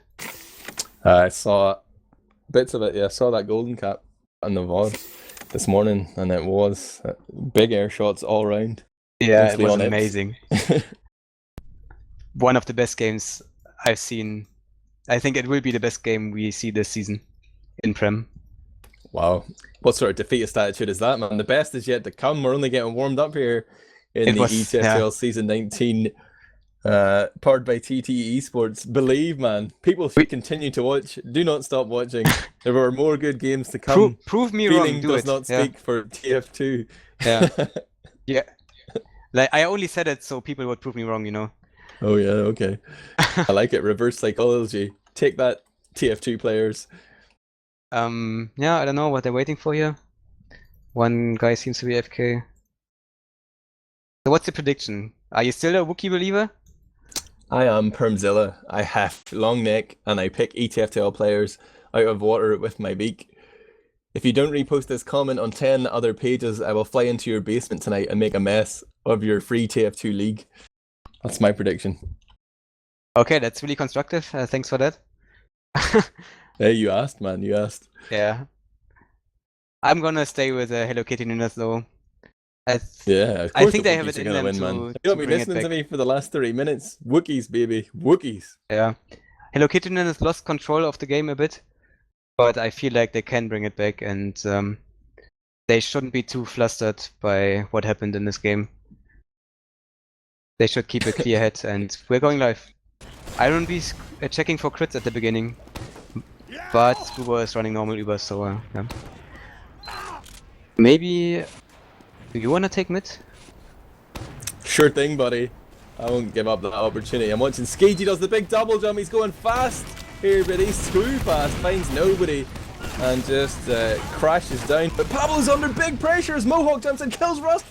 I saw bits of it. Yeah, I saw that Golden Cap on the VOD this morning, and it was big air shots all around. Yeah, it was amazing. One of the best games I've seen. I think it will be the best game we see this season in Prem. Wow. What sort of defeatist attitude is that, man? The best is yet to come. We're only getting warmed up here in the ETF2L Season 19, powered by TT Esports. Believe, man, people should continue to watch. Do not stop watching. There are more good games to come. Prove me Feeling wrong. does not speak for TF2. Yeah. Yeah. Like, I only said it so people would prove me wrong, you know? Oh, yeah, okay. I like it. Reverse psychology. Take that, TF2 players. Yeah, I don't know what they're waiting for here. One guy seems to be AFK. So what's the prediction? Are you still a Wookiee believer? I am Permzilla. I have long neck and I pick ETF2L players out of water with my beak. If you don't repost this comment on 10 other pages, I will fly into your basement tonight and make a mess of your free TF2 league. That's my prediction. Okay, that's really constructive. Thanks for that. Hey, you asked, man. You asked. Yeah. I'm gonna stay with Hello Kitty Ninjas though. Yeah, of course I think they have it in them win, to, man. to You'll be bring listening it to back. me for the last 30 minutes. Wookies, baby. Wookies. Yeah. Hello Kitty Ninjas lost control of the game a bit, but I feel like they can bring it back, and they shouldn't be too flustered by what happened in this game. They should keep a clear head, and we're going live. I don't be checking for crits at the beginning, but Scuba is running normal Uber, so yeah. Maybe... Do you wanna take mid? Sure thing, buddy. I won't give up that opportunity. I'm watching Skagey does the big double jump. He's going fast here, but he's too fast. Finds nobody and just crashes down. But Pablo's under big pressure as Mohawk jumps and kills Rust.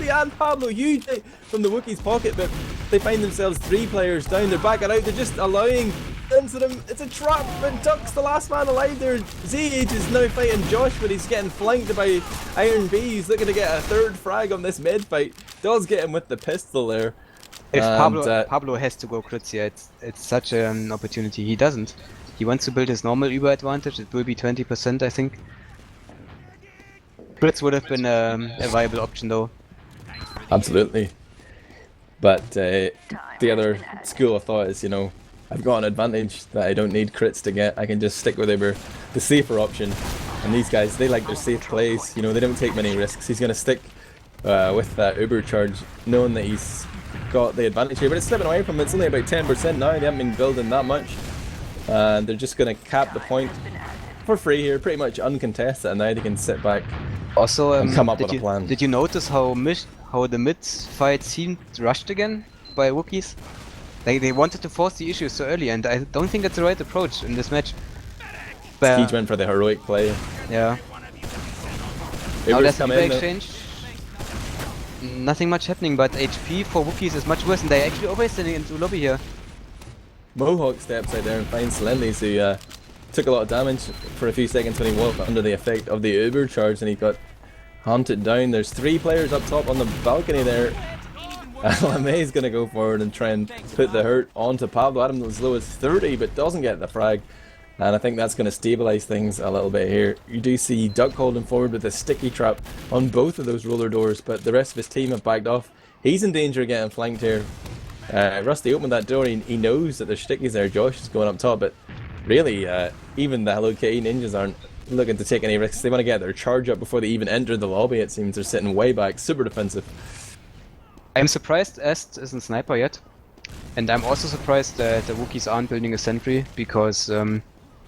And Pablo huge from the Wookiees pocket, but they find themselves 3 players down. They're backing out. They're just allowing into them. It's a trap, but Duck's the last man alive there. ZH is now fighting Josh, but he's getting flanked by Iron B. He's looking to get a 3rd frag on this mid fight. Does get him with the pistol there. If Pablo has to go crits here, it's such an opportunity. He doesn't. He wants to build his normal Uber advantage. It will be 20%, I think. Crits would have been a viable option though. Absolutely. But the other school of thought is, you know, I've got an advantage that I don't need crits to get. I can just stick with the safer option And these guys, they like their safe plays. You know, they don't take many risks. He's going to stick with that Uber charge, knowing that he's got the advantage here. But it's slipping away from him. It's only about 10% now. They haven't been building that much. And they're just going to cap the point for free here, pretty much uncontested. And now they can sit back Also, and come up with a plan. Did you notice how the mid fight seemed rushed again by Wookies? They wanted to force the issue so early, and I don't think that's the right approach in this match. Skeej went for the heroic play. Yeah. Now there's an exchange. Nothing much happening, but HP for Wookies is much worse, and they're actually overextending into lobby here. Mohawk steps out there and finds Slendys, who took a lot of damage for a few seconds when he was under the effect of the Uber charge, and he got hunted down. There's 3 players up top on the balcony there. LMA's going to go forward and try and put the hurt onto Pablo. Adam's as low as 30, but doesn't get the frag. And I think that's going to stabilise things a little bit here. You do see Duck holding forward with a sticky trap on both of those roller doors, but the rest of his team have backed off. He's in danger of getting flanked here. Rusty opened that door. He knows that there's stickies there. Josh is going up top, but really, even the Hello Kitty ninjas aren't looking to take any risks. They want to get their charge up before they even enter the lobby. It seems they're sitting way back, super defensive. I'm surprised Est isn't sniper yet, and I'm also surprised that the Wookiees aren't building a sentry, because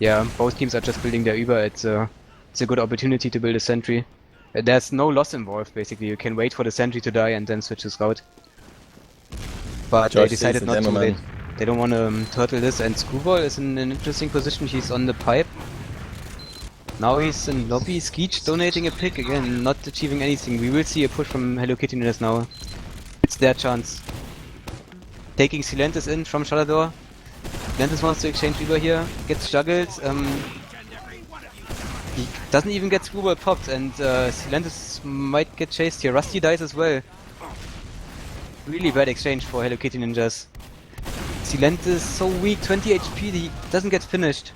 yeah, both teams are just building their Uber. It's a good opportunity to build a sentry. There's no loss involved, basically. You can wait for the sentry to die and then switch to scout. But Josh they decided not to. They don't want to turtle this, and Screwball is in an interesting position. He's on the pipe. Now he's in lobby. Skeej donating a pick, again, not achieving anything. We will see a push from Hello Kitty Ninjas now. It's their chance. Taking Silentis in from Shalador. Silentis wants to exchange Uber here, gets juggled. He doesn't even get Screwball popped, and Silentis might get chased here. Rusty dies as well. Really bad exchange for Hello Kitty Ninjas. Silentis so weak, 20 HP, he doesn't get finished.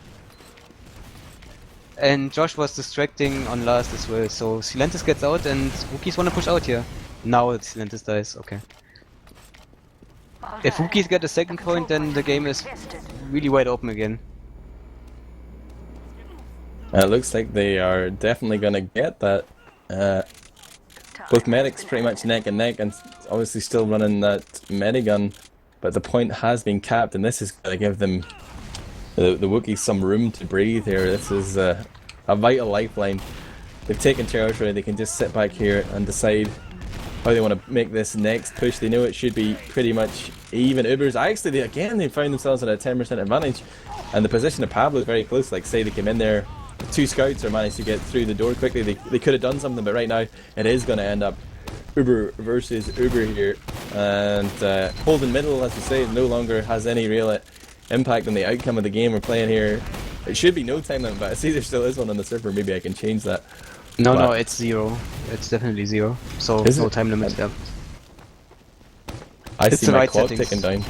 And Josh was distracting on last as well, so Silentis gets out and Wookies wanna push out here. Now Silentis dies, okay. If Wookies get a second point, then the game is really wide open again. It looks like they are definitely gonna get that. Both medics pretty much neck and neck, and obviously still running that medigun, but the point has been capped, and this is gonna give them the Wookiees some room to breathe here. This is a vital lifeline. They've taken territory. They can just sit back here and decide how they want to make this next push. They know it should be pretty much even. Ubers, actually, they found themselves at a 10% advantage, and the position of Pablo is very close. Like, say they came in there, 2 scouts or managed to get through the door quickly, they could have done something, but right now it is going to end up Uber versus Uber here. And holding middle, as we say, no longer has any real impact on the outcome of the game we're playing here. It should be no time limit, but I see there still is one on the server. Maybe I can change that. No, it's 0. It's definitely 0. So no time limit. Yeah. I see my clock ticking down.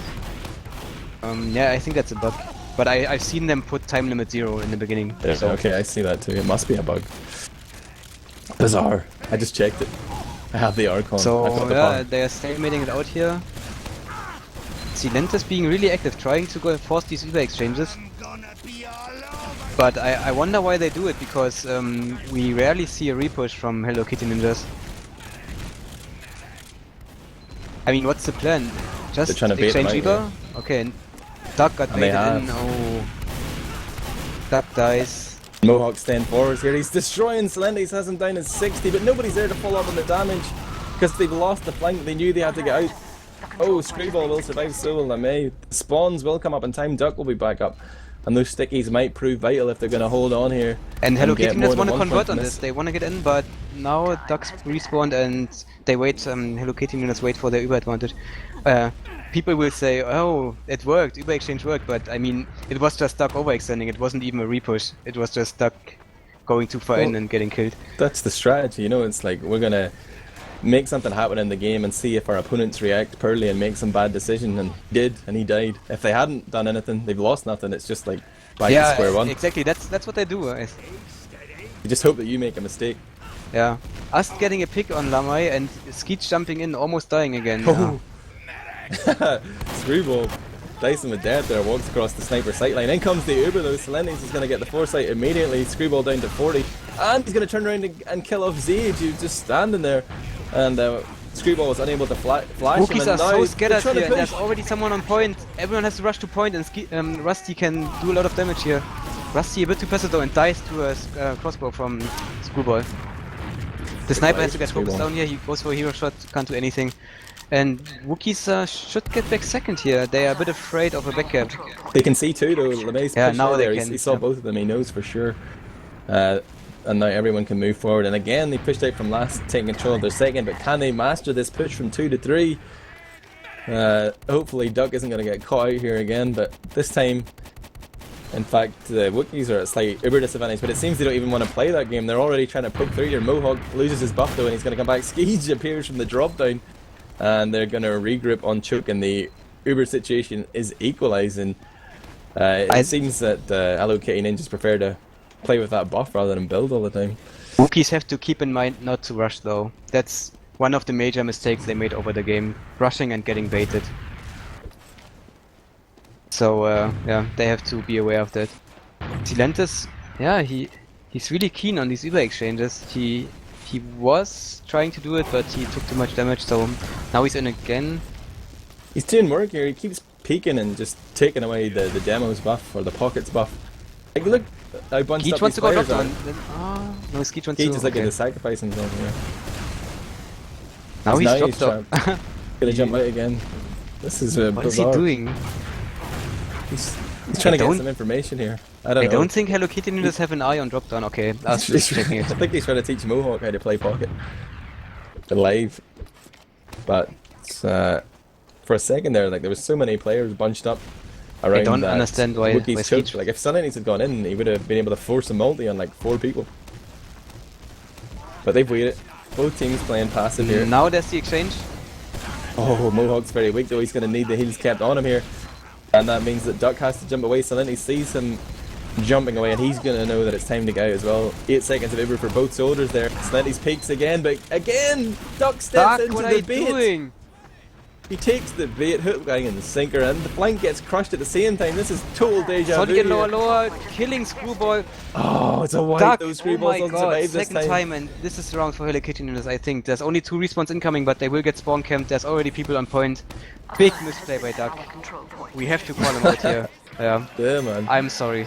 Yeah, I think that's a bug. But I've seen them put time limit 0 in the beginning. Yeah, so. okay, I see that too. It must be a bug. Bizarre. I just checked it. I have the Archon. So yeah, they are stalemating it out here. Silentis being really active, trying to go force these Uber exchanges. But I wonder why they do it, because we rarely see a repush from Hello Kitty Ninjas. I mean, what's the plan? Just exchange Uber? Okay, Duck got baited in. Oh, Duck dies. Mohawk stand forwards here. He's destroying Slendys, has him down at 60, but nobody's there to follow up on the damage because they've lost the flank. They knew they had to get out. Oh, Screwball will survive, so will LeMay. Spawns will come up in time. Duck will be back up. And those stickies might prove vital if they're going to hold on here. And Hello Kitty Ninjas want to convert on this. They want to get in, but now Ducks respawned and they wait. Hello Kitty Ninjas wait for their Uber advantage. People will say, oh, it worked, Uber exchange worked, but I mean, it was just Duck overextending. It wasn't even a repush. It was just Duck going too far in and getting killed. That's the strategy, you know. It's like we're going to make something happen in the game and see if our opponents react poorly and make some bad decision, and he did, and he died. If they hadn't done anything, they've lost nothing. It's just like back to square one. Exactly. That's what they do. You just hope that you make a mistake. Yeah. Us getting a pick on Lamai and Skeej jumping in, almost dying again. Oh. Screwball dicing with death there, walks across the sniper sightline. In comes the Uber though. Selenius is going to get the foresight immediately. Screwball down to 40. and he's going to turn around and kill off Zage, who's just standing there. And Screwball was unable to flash him. Wookies And are now so scattered they're trying to here, and there's push. already someone on point. Everyone has to rush to point, and Rusty can do a lot of damage here. Rusty a bit too passive though and dies to a crossbow from Screwball. The sniper has to get focused down here, he goes for a hero shot, can't do anything. And Wookies should get back second here, they are a bit afraid of a back cap. They can see too though, LeMay's Yeah, pushing now in they there. can, He saw both of them, he knows for sure. And now everyone can move forward. And again, they pushed out from last, taking control of their second, but can they master this push from 2 to 3? Hopefully Duck isn't going to get caught out here again, but this time, in fact, the Wookiees are at a slight uber disadvantage, but it seems they don't even want to play that game. They're already trying to poke through. Your Mohawk loses his buff though, and he's going to come back. Skeege appears from the drop down, and they're going to regroup on Choke, and the uber situation is equalizing. It seems that Hello Kitty Ninjas prefer to play with that buff rather than build all the time. Wookiees have to keep in mind not to rush though. That's one of the major mistakes they made over the game. Rushing and getting baited. So yeah, they have to be aware of that. Silentis, yeah, he's really keen on these Uber exchanges. He was trying to do it, but he took too much damage, so now he's in again. He's doing work here. He keeps peeking and just taking away the demo's buff or the pockets buff. Like, look, I bunched Skeech up wants these to go drop players. down. No, Skeech wants Skeech to. is looking Okay. to sacrifice himself here. Now he's dropped down. Gonna jump out again. This is What is he bizarre. doing? He's trying to get some information here. I don't know. I don't think Hello Kitty Ninjas have an eye on drop down. Okay, I was just checking I it. think he's trying to teach Mohawk how to play pocket live, but for a second there, like there was so many players bunched up around. I don't that understand why Wookiees Skeech. Choke. Like if S19 had gone in, he would have been able to force a multi on like 4 people. But they've waited. Both teams playing passive here. Now there's the exchange. Oh, Mohawk's very weak though. He's going to need the heals kept on him here. And that means that Duck has to jump away. Salinity sees him jumping away and he's going to know that it's time to get out as well. 8 seconds of Uber for both soldiers there. Salinity's peaks again, but again, Duck steps into what the are you bait. doing? He takes the bait, hook gang and the sinker, and the flank gets crushed at the same time. This is total deja So to vu get here. lower, killing Screwball. Oh, it's a wipe. Duck, Those oh Screwballs my don't god, survive this second time, and this is the round for Hello Kitty Ninjas, I think. There's only 2 respawns incoming, but they will get spawn camped. There's already people on point. Big misplay by Duck. We have to call him out here. Yeah, Yeah, man. I'm sorry.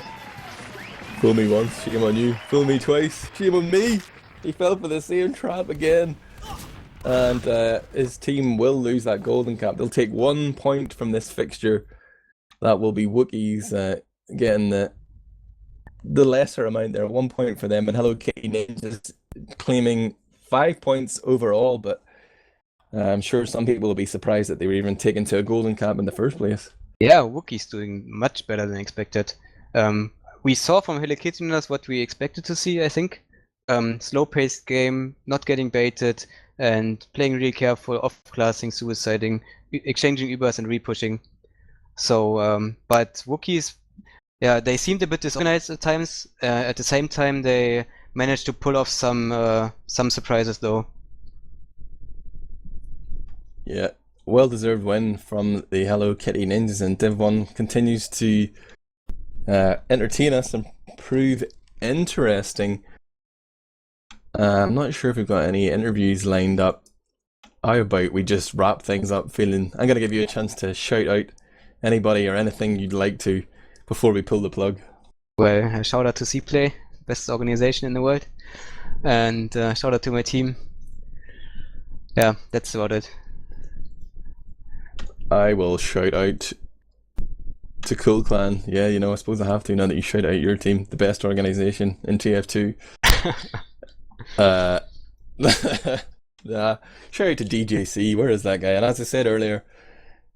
Fool me once, shame on you. Fool me twice, shame on me. He fell for the same trap again. And his team will lose that golden cap. They'll take 1 point from this fixture. That will be Wookiees getting the lesser amount there. 1 point for them, and Hello Kitty Ninjas claiming 5 points overall. But I'm sure some people will be surprised that they were even taken to a golden cap in the first place. Yeah, Wookiees doing much better than expected. We saw from Hello Kitty Ninjas what we expected to see, I think. Slow-paced game, not getting baited, and playing really careful, off-classing, suiciding, exchanging Ubers and repushing. So, but Wookiees, yeah, they seemed a bit disorganized at times. At the same time, they managed to pull off some surprises, though. Yeah, well-deserved win from the Hello Kitty Ninjas, and Div 1 continues to entertain us and prove interesting. I'm not sure if we've got any interviews lined up. How about we just wrap things up feeling... I'm going to give you a chance to shout out anybody or anything you'd like to before we pull the plug. Well, a shout out to C-Play, best organization in the world. And shout out to my team. Yeah, that's about it. I will shout out to Cool Clan. Yeah, you know, I suppose I have to now that you shout out your team, the best organization in TF2. Shout out to DJC. Where is that guy? And as I said earlier,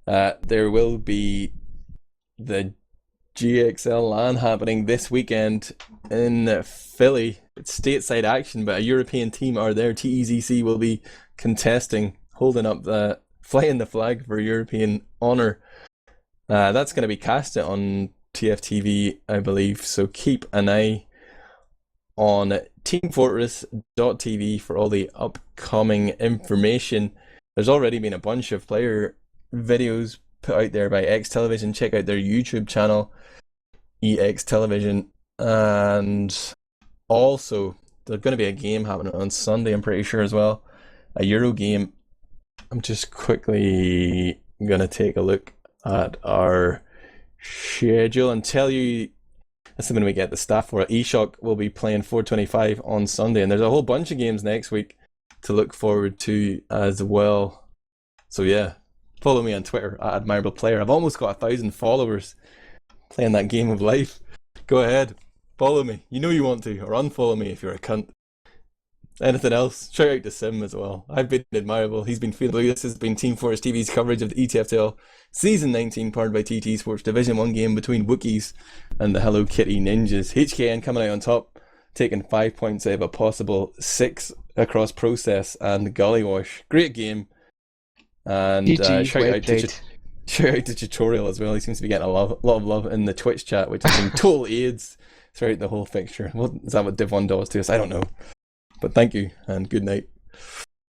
there will be the GXL LAN happening this weekend in Philly. It's stateside action, but a European team are there. TEZC will be contesting, holding up flying the flag for European honour. That's going to be cast on TFTV, I believe. So keep an eye on teamfortress.tv for all the upcoming information. There's already been a bunch of player videos put out there by X Television. Check out their YouTube channel, EX Television, and also There's going to be a game happening on Sunday, I'm pretty sure, as well. A Euro game. I'm just quickly going to take a look at our schedule and tell you, this is when we get the staff for it. eShock will be playing 425 on Sunday, and there's a whole bunch of games next week to look forward to as well. So yeah, follow me on Twitter at Admirable Player. I've almost got 1,000 followers playing that game of life. Go ahead, follow me. You know you want to, or unfollow me if you're a cunt. Anything else? Shout out to Sim as well. I've been Admirable. He's been Feeling Blue. This has been Team Fortress TV's coverage of the ETF2L Season 19, powered by TT Sports Division 1 game between Wookies and the Hello Kitty Ninjas. HKN coming out on top, taking 5 points out of a possible 6 across Process and Gullywash. Great game. And shout out to Tutorial as well. He seems to be getting a lot of love in the Twitch chat, which has been total AIDS throughout the whole fixture. Is that what Div 1 does to us? I don't know. But thank you and good night.